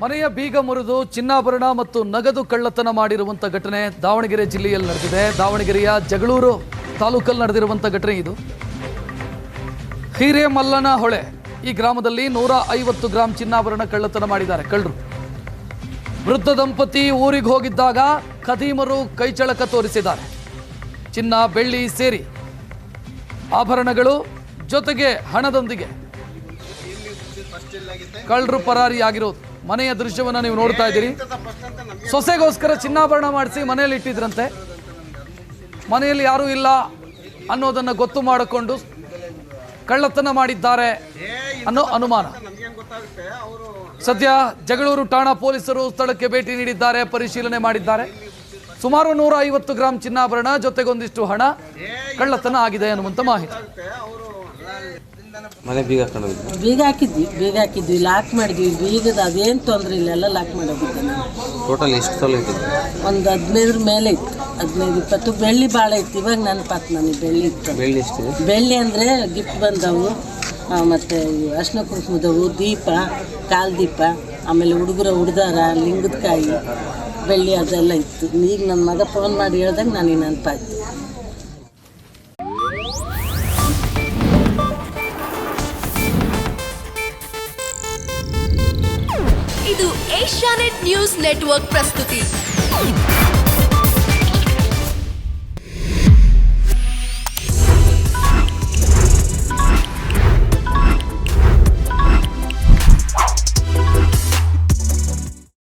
ಮನೆಯ ಬೀಗ ಮುರಿದು ಚಿನ್ನಾಭರಣ ಮತ್ತು ನಗದು ಕಳ್ಳತನ ಮಾಡಿರುವಂಥ ಘಟನೆ ದಾವಣಗೆರೆ ಜಿಲ್ಲೆಯಲ್ಲಿ ನಡೆದಿದೆ. ದಾವಣಗೆರೆಯ ಜಗಳೂರು ತಾಲೂಕಲ್ಲಿ ನಡೆದಿರುವಂಥ ಘಟನೆ ಇದು. ಹಿರೇಮಲ್ಲನ ಹೊಳೆ ಈ ಗ್ರಾಮದಲ್ಲಿ 150 ಗ್ರಾಂ ಚಿನ್ನಾಭರಣ ಕಳ್ಳತನ ಮಾಡಿದ್ದಾರೆ ಕಳ್ಳರು. ವೃದ್ಧ ದಂಪತಿ ಊರಿಗೆ ಹೋಗಿದ್ದಾಗ ಖದೀಮರು ಕೈಚಳಕ ತೋರಿಸಿದ್ದಾರೆ. ಚಿನ್ನ ಬೆಳ್ಳಿ ಸೇರಿ ಆಭರಣಗಳು ಜೊತೆಗೆ ಹಣದೊಂದಿಗೆ ಕಳ್ಳರು ಪರಾರಿಯಾಗಿರೋದು. ಮನೆಯ ದೃಶ್ಯವನ್ನು ನೀವು ನೋಡ್ತಾ ಇದ್ದೀರಿ. ಸೊಸೆಗೋಸ್ಕರ ಚಿನ್ನಾಭರಣ ಮಾಡಿಸಿ ಮನೆಯಲ್ಲಿ ಇಟ್ಟಿದ್ರಂತೆ. ಮನೆಯಲ್ಲಿ ಯಾರೂ ಇಲ್ಲ ಅನ್ನೋದನ್ನು ಗೊತ್ತು ಮಾಡಿಕೊಂಡು ಕಳ್ಳತನ ಮಾಡಿದ್ದಾರೆ ಅನ್ನೋ ಅನುಮಾನ. ಸದ್ಯ ಜಗಳೂರು ಠಾಣಾ ಪೊಲೀಸರು ಸ್ಥಳಕ್ಕೆ ಭೇಟಿ ನೀಡಿದ್ದಾರೆ, ಪರಿಶೀಲನೆ ಮಾಡಿದ್ದಾರೆ. ಸುಮಾರು 150 ಗ್ರಾಂ ಚಿನ್ನಾಭರಣ ಜೊತೆಗೊಂದಿಷ್ಟು ಹಣ ಕಳ್ಳತನ ಆಗಿದೆ ಅನ್ನುವಂಥ ಮಾಹಿತಿ. ಮನೆ ಬೀಗ ಹಾಕಿದ್ವಿ, ಲಾಕ್ ಮಾಡಿದ್ವಿ. ಬೀಗದ ಅದೇನು ತೊಂದರೆ ಇಲ್ಲ, ಎಲ್ಲ ಲಾಕ್ ಮಾಡೋದಿದ್ದೆ. ಟೋಟಲ್ ಎಷ್ಟು ತೊಲೆ ಇತ್ತು? ಒಂದು 15 ಮೇಲೆ ಇತ್ತು, 15-20. ಬೆಳ್ಳಿ ಭಾಳ ಇತ್ತು. ಇವಾಗ ನೆನಪಾತು ನನಗೆ ಬೆಳ್ಳಿ ಇತ್ತು. ಬೆಳ್ಳಿ ಎಷ್ಟಿದೆ? ಬೆಳ್ಳಿ ಅಂದರೆ ಗಿಫ್ಟ್ ಬಂದವು, ಮತ್ತು ಅರ್ಶಿನ ಕುಂಕುಮದವು, ದೀಪ, ಕಾಲು ದೀಪ, ಆಮೇಲೆ ಹುಡುಗರ ಉಡ್ದಾರ, ಲಿಂಗದ ಕಾಯಿ, ಬೆಳ್ಳಿ ಅದೆಲ್ಲ ಇತ್ತು. ಈಗ ನನ್ನ ಮಗ ಫೋನ್ ಮಾಡಿ ಹೇಳ್ದಾಗ ನನಗೆ ನೆನಪಾಯ್ತು. ಇದು ಏಷ್ಯಾನೆಟ್ ನ್ಯೂಸ್ ನೆಟ್ವರ್ಕ್ ಪ್ರಸ್ತುತಿ.